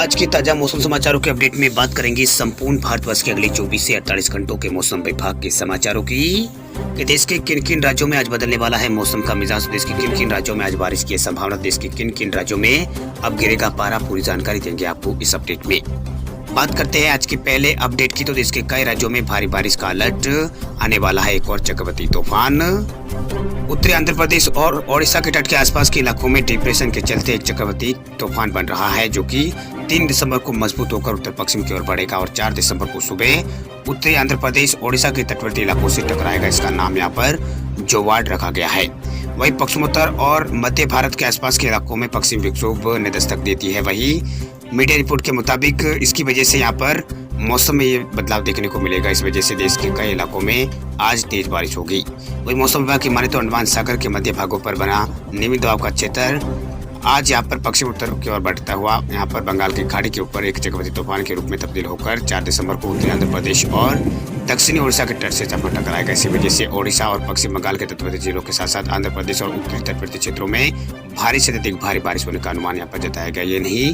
आज की ताजा मौसम समाचारों के अपडेट में बात करेंगे संपूर्ण भारतवर्ष के अगले 24 से 48 घंटों के मौसम विभाग के समाचारों की कि देश के किन किन राज्यों में आज बदलने वाला है मौसम का मिजाज। देश के किन किन राज्यों में आज बारिश की संभावना, देश के किन किन राज्यों में अब गिरेगा पारा, पूरी जानकारी देंगे आपको इस अपडेट में। बात करते हैं आज के पहले अपडेट की, तो देश के कई राज्यों में भारी बारिश का अलर्ट, आने वाला है एक और चक्रवाती तूफान। उत्तरी आंध्र प्रदेश और ओडिशा के तट के आसपास के इलाकों में डिप्रेशन के चलते एक चक्रवाती तूफान बन रहा है, जो कि 3 दिसंबर को मजबूत होकर उत्तर पश्चिम की ओर बढ़ेगा और 4 दिसंबर को सुबह उत्तरी आंध्र प्रदेश ओडिशा के तटवर्ती इलाकों से टकराएगा। इसका नाम यहाँ पर जोवार्ड रखा गया है। वही पश्चिमोत्तर और मध्य भारत के आसपास के इलाकों में पश्चिम विक्षोभ ने दस्तक देती है। वही मीडिया रिपोर्ट के मुताबिक इसकी वजह से यहाँ पर मौसम में ये बदलाव देखने को मिलेगा। इस वजह से देश के कई इलाकों में आज तेज बारिश होगी। वही मौसम विभाग की माने तो अंडमान सागर के मध्य भागों पर बना निम्न दबाव का क्षेत्र आज यहाँ पर पश्चिम उत्तर की ओर बढ़ता हुआ यहाँ पर बंगाल की खाड़ी के ऊपर एक चक्रवाती तूफान के रूप में तब्दील होकर 4 दिसंबर को उत्तरी आंध्र प्रदेश और दक्षिणी ओडिशा के तट से टकराएगा। इसी वजह से ओडिशा और पश्चिम बंगाल के तटवर्ती जिलों के साथ साथ आंध्र प्रदेश और उत्तरी तटवर्ती क्षेत्रों में भारी से अधिक भारी बारिश होने का अनुमान यहाँ पर जताया गया। ये नहीं,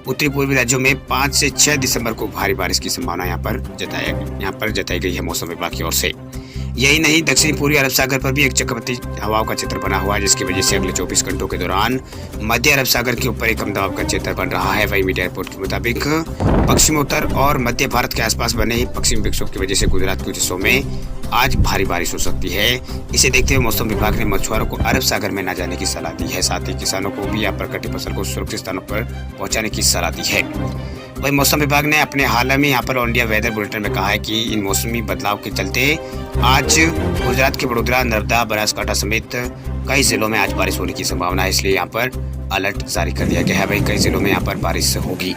उत्तरी पूर्वी राज्यों में 5 से 6 दिसंबर को भारी बारिश की संभावना यहाँ पर जताई गई है मौसम विभाग की ओर से। यही नहीं, दक्षिणी पूर्वी अरब सागर पर भी एक चक्रवाती हवाओं का क्षेत्र बना हुआ है, जिसकी वजह से अगले 24 घंटों के दौरान मध्य अरब सागर के ऊपर एक कम दबाव का क्षेत्र बन रहा है। वही मीडिया रिपोर्ट के मुताबिक पश्चिमोत्तर और मध्य भारत के आसपास बने पश्चिमी विक्षोभ की वजह से गुजरात के कुछ हिस्सों में आज भारी बारिश हो सकती है। इसे देखते हुए मौसम विभाग ने मछुआरों को अरब सागर में न जाने की सलाह दी है। साथ ही किसानों को भी यहाँ पर कटी फसल को सुरक्षित स्थानों पर पहुंचाने की सलाह दी है। वही मौसम विभाग ने अपने हाल में यहाँ पर ऑल इंडिया वेदर बुलेटिन में कहा है कि इन मौसमी बदलाव के चलते आज गुजरात के वडोदरा, नर्मदा, बनासकांठा समेत कई जिलों में आज बारिश होने की संभावना है, इसलिए यहाँ पर अलर्ट जारी कर दिया गया है। वही कई जिलों में यहाँ पर बारिश होगी।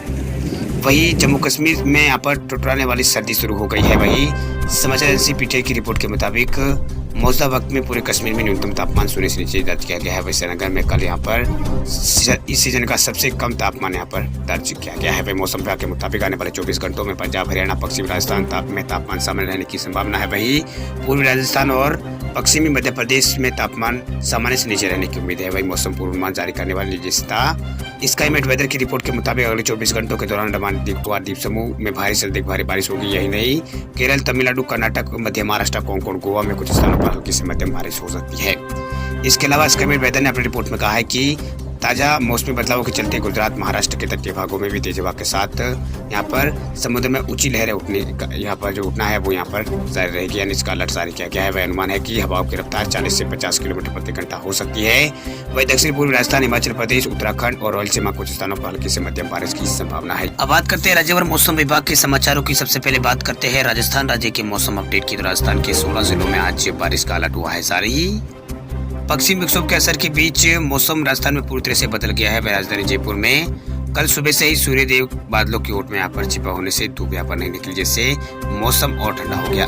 वही जम्मू कश्मीर में यहाँ पर टुटराने वाली सर्दी शुरू हो गई है। वही समाचार एजेंसी पीटीआई की रिपोर्ट के मुताबिक मौजूदा वक्त में पूरे कश्मीर में न्यूनतम तापमान 0 से नीचे दर्ज किया गया है। वही श्रीनगर में कल यहाँ पर इस सीजन का सबसे कम तापमान यहाँ पर दर्ज किया गया है। वही मौसम विभाग के मुताबिक आने वाले 24 घंटों में पंजाब, हरियाणा, पश्चिमी राजस्थान में तापमान सामान्य रहने की संभावना है। वही पूर्वी राजस्थान और पश्चिमी मध्य प्रदेश में तापमान सामान्य से नीचे रहने की उम्मीद है। वही मौसम पूर्वानुमान जारी करने वाली निजी संस्था स्काईमेट वेदर की रिपोर्ट के मुताबिक अगले 24 घंटों के दौरान अंडमान निकोबार द्वीप समूह में भारी से अधिक भारी बारिश होगी। यही नहीं, केरल, तमिलनाडु, कर्नाटक, मध्य महाराष्ट्र, कोंकण, गोवा में कुछ स्थानों पर हल्की से मध्यम बारिश हो सकती है। इसके अलावा स्काईमेट वेदर ने अपनी रिपोर्ट में कहा है कि ताजा मौसमी बदलावों के चलते गुजरात, महाराष्ट्र के तटीय भागों में भी तेज हवा के साथ यहाँ पर समुद्र में ऊंची लहरें यहाँ पर जो उठना है वो यहाँ पर जारी रहेगी, यानी इसका अलर्ट जारी किया गया है। वह अनुमान है कि हवाओं की रफ्तार 40 से 50 किलोमीटर प्रति घंटा हो सकती है। वही दक्षिण पूर्वी राजस्थान, हिमाचल प्रदेश, उत्तराखंड और रायलसीमा कुछ स्थानों पर हल्की से मध्यम बारिश की संभावना है। अब बात करते हैं राज्यभर मौसम विभाग के समाचारों की। सबसे पहले बात करते हैं राजस्थान राज्य के मौसम अपडेट की। तो राजस्थान के 16 जिलों में आज बारिश का अलर्ट हुआ है। सारी पश्चिम विक्षोभ के असर के बीच मौसम राजस्थान में पूरी तरह से बदल गया है। राजधानी जयपुर में कल सुबह से ही सूर्यदेव बादलों की ओट में यहाँ पर छिपा होने से धूप यहाँ पर नहीं निकली, जिससे मौसम और ठंडा हो गया।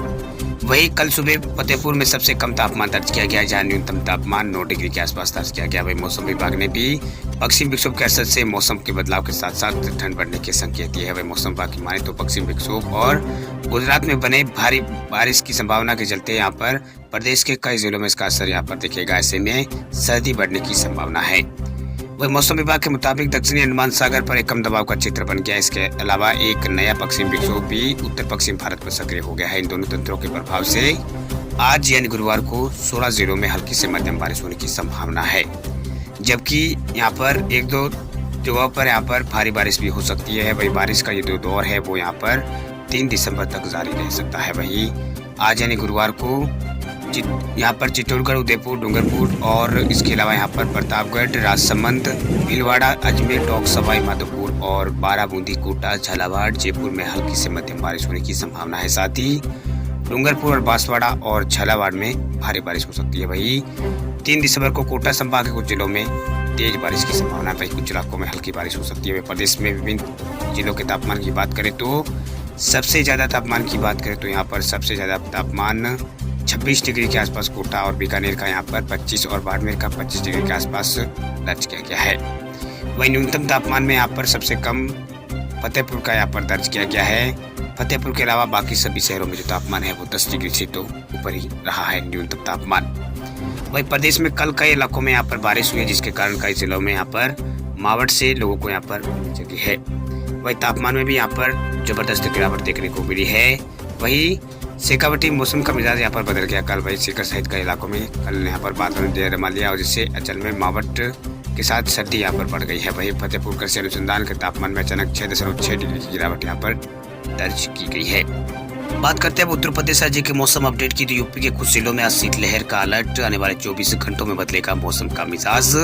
वही कल सुबह फतेहपुर में सबसे कम तापमान दर्ज किया गया, जहाँ न्यूनतम तापमान 9 डिग्री के आसपास दर्ज किया गया। वही मौसम विभाग ने भी पश्चिम विक्षोभ के असर से मौसम के बदलाव के साथ साथ ठंड बढ़ने के संकेत दिए हैं। वही मौसम विभाग की माने तो पश्चिम विक्षोभ और गुजरात में बने भारी बारिश की संभावना के चलते यहाँ पर प्रदेश के कई जिलों में इसका असर यहाँ पर दिखेगा। ऐसे में सर्दी बढ़ने की संभावना है। वही मौसम विभाग के मुताबिक दक्षिणी अंडमान सागर पर एक कम दबाव का क्षेत्र बन गया। इसके अलावा एक नया पश्चिम विक्षोभ भी उत्तर पश्चिम भारत में सक्रिय हो गया है। इन दोनों तंत्रों के प्रभाव से आज यानी गुरुवार को 16 जिलों में हल्की से मध्यम बारिश होने की संभावना है, जबकि यहाँ पर 1-2 जगहों पर यहाँ पर भारी बारिश भी हो सकती है। वही बारिश का ये जो दौर है वो यहाँ पर 3 दिसंबर तक जारी रह सकता है। वही आज यानी गुरुवार को यहाँ पर चित्तौड़गढ़, उदयपुर, डूंगरपुर और इसके अलावा यहाँ पर प्रतापगढ़, राजसमंद, भीलवाड़ा, अजमेर, टोंक, सवाई माधोपुर और बाराबूंदी, कोटा, झालावाड़, जयपुर में हल्की से मध्यम बारिश होने की संभावना है। साथ ही डूंगरपुर और बांसवाड़ा और झालावाड़ में भारी बारिश हो सकती है। वही 3 दिसंबर को कोटा संभाग के कुछ जिलों में तेज बारिश की संभावना है। वही कुछ इलाकों में हल्की बारिश हो सकती है। प्रदेश में विभिन्न जिलों के तापमान की बात करें तो सबसे ज्यादा तापमान की बात करें तो यहाँ पर सबसे ज्यादा तापमान 26 डिग्री के आसपास कोटा और बीकानेर का यहाँ पर 25 और बाड़मेर का 25 डिग्री के आसपास दर्ज किया गया है। वही न्यूनतम तापमान में यहाँ पर सबसे कम फतेहपुर का यहाँ पर दर्ज किया गया है। फतेहपुर के अलावा बाकी सभी शहरों में जो तापमान है वो 10 डिग्री से तो ऊपर ही रहा है न्यूनतम तापमान। वही प्रदेश में कल कई इलाकों में यहाँ पर बारिश हुई है, जिसके कारण कई जिलों में यहाँ पर मावट से लोगों को यहाँ पर जगी है। वही तापमान में भी यहाँ पर जबरदस्त गिरावट देखने को मिली है। वही शेखावटी मौसम का मिजाज यहाँ पर बदल गया। कल वही सीकर सहित कई इलाकों में कल यहाँ पर बादल ने रमा लिया और जिससे अचल में मावट के साथ सर्दी यहाँ पर बढ़ गई है। वही फतेहपुर कृषि अनुसंधान के तापमान में अचानक 6.6 डिग्री की गिरावट यहाँ पर दर्ज की गई है। बात करते हैं उत्तर प्रदेश राज्य के मौसम अपडेट की। तो यूपी के कुछ जिलों में आज शीतलहर का अलर्ट। आने वाले 24 घंटों में बदलेगा मौसम का मिजाज।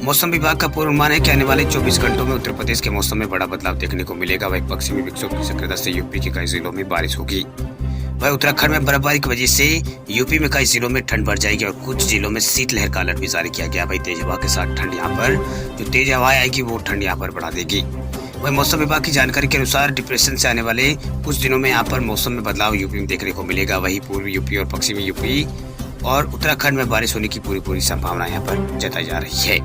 मौसम विभाग का पूर्वानुमान है कि आने वाले 24 घंटों में उत्तर प्रदेश के मौसम में बड़ा बदलाव देखने को मिलेगा। वही पश्चिमी विक्षोभ की सक्रियता से यूपी के कई जिलों में बारिश होगी। वही उत्तराखंड में बर्फबारी की वजह से यूपी में कई जिलों में ठंड बढ़ जाएगी और कुछ जिलों में शीतलहर का अलर्ट भी जारी किया गया। वही तेज हवा के साथ ठंड यहाँ पर जो तेज हवाएं आएगी वो ठंड यहाँ पर बढ़ा देगी। वही मौसम विभाग की जानकारी के अनुसार डिप्रेशन से आने वाले कुछ दिनों में यहाँ पर मौसम में बदलाव यूपी में देखने को मिलेगा। वही पूर्वी यूपी और पश्चिमी यूपी और उत्तराखंड में बारिश होने की पूरी संभावना यहाँ पर जताई जा रही है।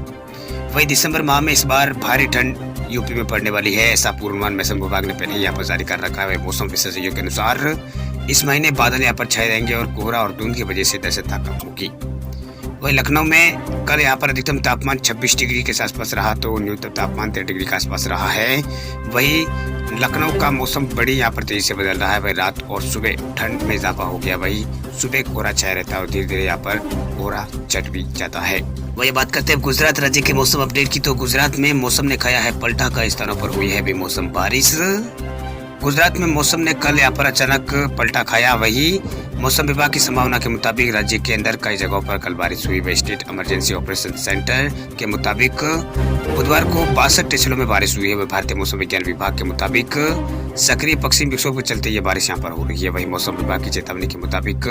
वही दिसंबर माह में इस बार भारी ठंड यूपी में पड़ने वाली है, ऐसा पूर्वानुमान मौसम विभाग ने पहले ही यहाँ पर जारी कर रखा है। मौसम विशेषज्ञों के अनुसार इस महीने बादल यहाँ पर छाए रहेंगे और कोहरा और धुंध की वजह से दृश्यता कम होगी। वही लखनऊ में कल यहाँ पर अधिकतम तापमान 26 डिग्री के आसपास रहा तो न्यूनतम तापमान 13 डिग्री के आसपास रहा है। वही लखनऊ का मौसम बड़ी यहाँ पर तेजी से बदल रहा है। वही रात और सुबह ठंड में इजाफा हो गया। वही सुबह कोहरा छाया रहता है और धीरे धीरे यहाँ पर कोहरा चट भी जाता है। वही बात करते हैं गुजरात राज्य के मौसम अपडेट की। तो गुजरात में मौसम ने खाया है पलटा, कई स्थानों पर हुई है बेमौसम बारिश। गुजरात में मौसम ने कल यहाँ पर अचानक पलटा खाया। वही मौसम विभाग की संभावना के मुताबिक राज्य के अंदर कई जगहों पर कल बारिश हुई। वही स्टेट इमरजेंसी ऑपरेशन सेंटर के मुताबिक बुधवार को 62 स्टेशनों में बारिश हुई है। वही भारतीय मौसम विज्ञान विभाग के मुताबिक सक्रिय पश्चिमी विक्षोभ के चलते ये बारिश यहाँ पर हो रही है। वही मौसम विभाग की चेतावनी के मुताबिक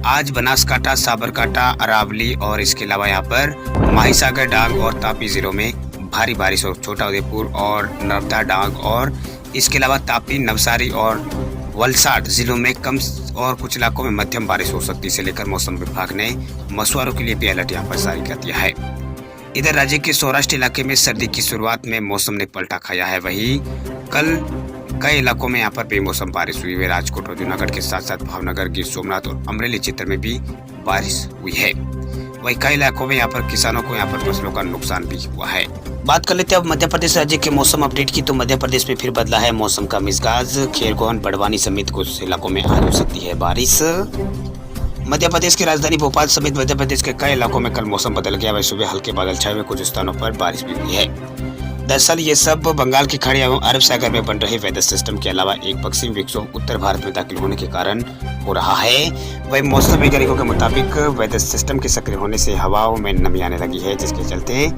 आज बनासकांठा, साबरकांठा, अरावली और इसके अलावा यहाँ पर माहीसागर, डांग और तापी जिलों में भारी बारिश और छोटा उदेपुर और नर्मदा, डांग और इसके अलावा तापी, नवसारी और वलसाड जिलों में कम और कुछ इलाकों में मध्यम बारिश हो सकती है। इसे लेकर मौसम विभाग ने मछुआरों के लिए भी अलर्ट यहाँ पर जारी कर दिया है। इधर राज्य के सौराष्ट्र इलाके में सर्दी की शुरुआत में मौसम ने पलटा खाया है। वही कल कई इलाकों में यहाँ पर बेमौसम बारिश हुई है। राजकोट और जूनागढ़ के साथ साथ भावनगर, गिर सोमनाथ और अमरेली क्षेत्र में भी बारिश हुई है। वही कई इलाकों में यहाँ पर किसानों को यहाँ पर फसलों का नुकसान भी हुआ है। बात कर लेते हैं अब मध्य प्रदेश राज्य के मौसम अपडेट की। तो मध्य प्रदेश में फिर बदला है मौसम का मिजाज। खैरगोन, बड़वानी समेत कुछ इलाकों में आज हो सकती है बारिश। मध्य प्रदेश की राजधानी भोपाल समेत मध्य प्रदेश के कई इलाकों में कल मौसम बदल गया। वही सुबह हल्के बादल छाए हुए, कुछ स्थानों पर बारिश भी हुई है। दरअसल ये सब बंगाल की खाड़ी एवं अरब सागर में बन रहे वेदर सिस्टम के अलावा एक पश्चिमी विक्षोभ उत्तर भारत में दाखिल होने के कारण हो रहा है। वही मौसम वैज्ञानिकों के मुताबिक वेदर सिस्टम के सक्रिय होने से हवाओं में नमी आने लगी है, जिसके चलते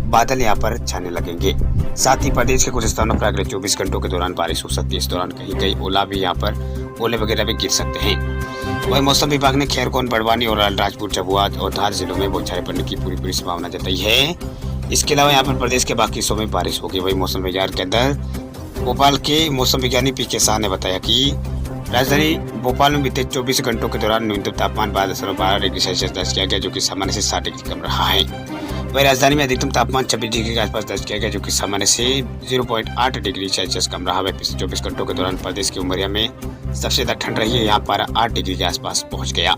बादल यहाँ पर छाने लगेंगे। साथ ही प्रदेश के कुछ स्थानों पर अगले 24 घंटों के दौरान बारिश हो सकती है। इस दौरान कहीं ओला भी यहाँ पर ओले वगैरह भी गिर सकते हैं। वही मौसम विभाग ने खैरगोन, बड़वानी और अलीराजपुर, झाबुआ और धार जिलों में बौछारें पड़ने की पूरी संभावना जताई है। इसके अलावा यहाँ पर प्रदेश के बाकी हिस्सों में बारिश होगी। वही मौसम विज्ञान के अंदर भोपाल के मौसम विज्ञानी पी के शाह ने बताया कि राजधानी भोपाल में बीते 24 घंटों के दौरान न्यूनतम तापमान 12.12 डिग्री सेल्सियस दर्ज किया गया, जो कि सामान्य से 60 डिग्री कम रहा है। वही राजधानी में अधिकतम तापमान 26 डिग्री के आसपास दर्ज किया गया, जो कि सामान्य से 0.8 डिग्री सेल्सियस कम रहा है। पिछले 24 घंटों के दौरान प्रदेश की उमरिया में सबसे ज्यादा ठंड रही है। यहाँ पर 8 डिग्री के आसपास पहुंच गया।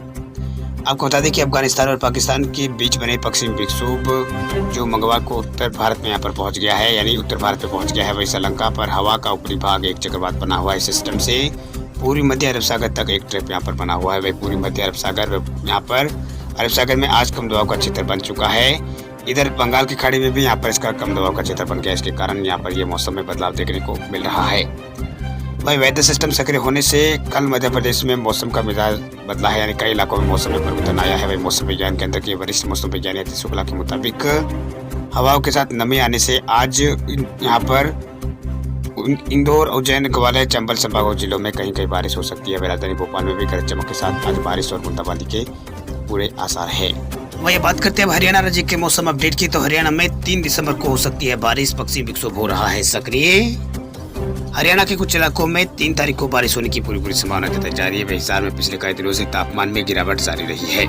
आपको बता दें कि अफगानिस्तान और पाकिस्तान के बीच बने पश्चिमी विक्षोभ जो मंगलवार को उत्तर भारत में यहाँ पर पहुंच गया है, यानी उत्तर भारत में पहुंच गया है। वही श्रीलंका पर हवा का ऊपरी भाग एक चक्रवात बना हुआ है। इस सिस्टम से पूरी मध्य अरब सागर तक एक ट्रैप यहाँ पर बना हुआ है। वही पूरी मध्य अरब सागर यहाँ पर अरब सागर में आज कम दबाव का क्षेत्र बन चुका है। इधर बंगाल की खाड़ी में भी यहाँ पर इसका कम दबाव का क्षेत्र बन गया। इसके कारण यहाँ पर ये मौसम में बदलाव देखने को मिल रहा है। वही वेदर सिस्टम सक्रिय होने से कल मध्य प्रदेश में मौसम का मिजाज बदला है, यानी कई इलाकों में मौसम में परिवर्तन आया है। वही मौसम विज्ञान केंद्र के वरिष्ठ मौसम विज्ञानी अतिश शुक्ला के मुताबिक हवाओं के साथ नमी आने से आज यहाँ पर इंदौर, उज्जैन, ग्वालियर, चंबल संभागों जिलों में कहीं बारिश हो सकती है। राजधानी भोपाल में भी गरज चमक के साथ आज बारिश और बूंदाबांदी के पूरे आसार है। वही बात करते हैं हरियाणा राज्य के मौसम अपडेट की। तो हरियाणा में 3 दिसंबर को हो सकती है बारिश। पश्चिमी विक्षोभ हो रहा है सक्रिय। हरियाणा के कुछ इलाकों में 3 तारीख को बारिश होने की पूरी संभावना जताई जा रही है। हिसार में पिछले कई दिनों से तापमान में गिरावट जारी रही है।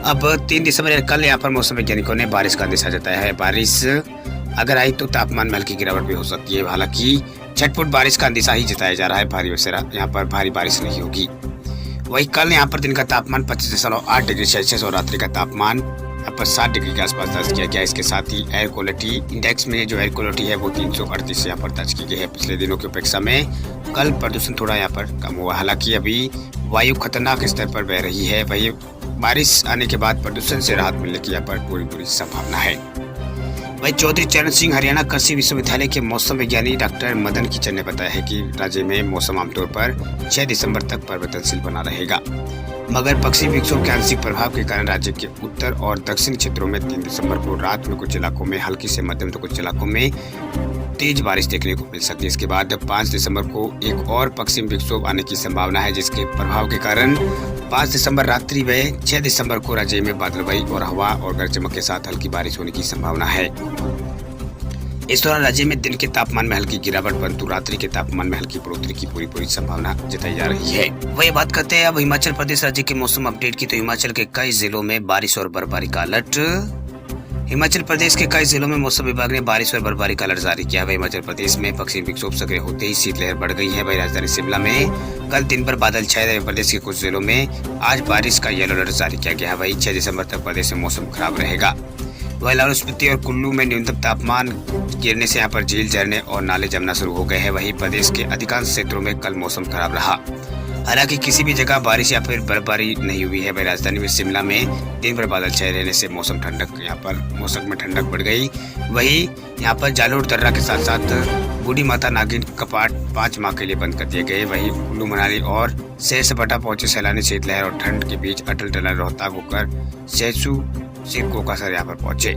अब 3 दिसंबर कल यहाँ पर मौसम वैज्ञानिकों ने बारिश का अंदेशा जताया है। बारिश अगर आई तो तापमान में हल्की गिरावट भी हो सकती है। हालांकि छटपुट बारिश का अंदेशा ही जताया जा रहा है। यहाँ पर भारी बारिश नहीं होगी। वही कल यहाँ पर दिन का तापमान 25.8 डिग्री सेल्सियस और रात्रि का तापमान यहाँ पर 7 डिग्री के आसपास दर्ज किया गया। इसके साथ ही एयर क्वालिटी इंडेक्स में जो एयर क्वालिटी है वो 338 यहाँ पर दर्ज की गई है। पिछले दिनों की अपेक्षा में कल प्रदूषण थोड़ा यहाँ पर कम हुआ। हालांकि अभी वायु खतरनाक स्तर पर बह रही है। वही बारिश आने के बाद प्रदूषण से राहत मिलने की यहाँ पर पूरी संभावना है। वही चौधरी चरण सिंह हरियाणा कृषि विश्वविद्यालय के मौसम विज्ञानी डॉक्टर मदन किचन ने बताया है कि राज्य में मौसम आमतौर पर 6 दिसंबर तक परिवर्तनशील बना रहेगा, मगर पश्चिमी विक्षोभ के आंशिक प्रभाव के कारण राज्य के उत्तर और दक्षिण क्षेत्रों में 3 दिसंबर को रात में कुछ इलाकों में हल्की से मध्यम तो कुछ इलाकों में तेज बारिश देखने को मिल सकती है। इसके बाद 5 दिसंबर को एक और पश्चिमी विक्षोभ आने की संभावना है, जिसके प्रभाव के कारण 5 दिसंबर रात्रि व 6 दिसंबर को राज्य में बादलबाई और हवा और गरज चमक के साथ हल्की बारिश होने की संभावना है। इस दौरान राज्य में दिन के तापमान में हल्की गिरावट परंतु रात्रि के तापमान में हल्की बढ़ोतरी की पूरी संभावना जताई जा रही है। वही बात करते हैं अब हिमाचल प्रदेश राज्य के मौसम अपडेट की। तो हिमाचल के कई जिलों में बारिश और बर्फबारी का अलर्ट। हिमाचल प्रदेश के कई जिलों में मौसम विभाग ने बारिश और बर्फबारी का अलर्ट जारी किया है। हिमाचल प्रदेश में पश्चिमी विक्षोभ सक्रिय होते ही शीतलहर बढ़ गई है। वही राजधानी शिमला में कल दिन भर बादल छाए रहे। प्रदेश के कुछ जिलों में आज बारिश का येलो अलर्ट जारी किया गया है। वही 6 दिसंबर तक प्रदेश में मौसम खराब रहेगा। वही लाहौल स्पीति और कुल्लू में न्यूनतम तापमान गिरने से यहाँ पर झील झरने और नाले जमना शुरू हो गए हैं। वहीं प्रदेश के अधिकांश क्षेत्रों में कल मौसम खराब रहा। हालांकि किसी भी जगह बारिश या फिर बर्फबारी नहीं हुई है। वही राजधानी में शिमला में दिन भर बादल छाए रहने से मौसम में ठंडक बढ़ गई। वही यहाँ पर जालोर दर्रा के साथ साथ बूढ़ी माता नागिन कपाट 5 माह के लिए बंद कर दिए गए। वही कुल्लू मनाली और सैर सपाटा पहुंचे सैलानी शीतलहर और ठंड के बीच अटल टनल रोहतांग होकर सेसू से कोकासर यहाँ पर पहुंचे।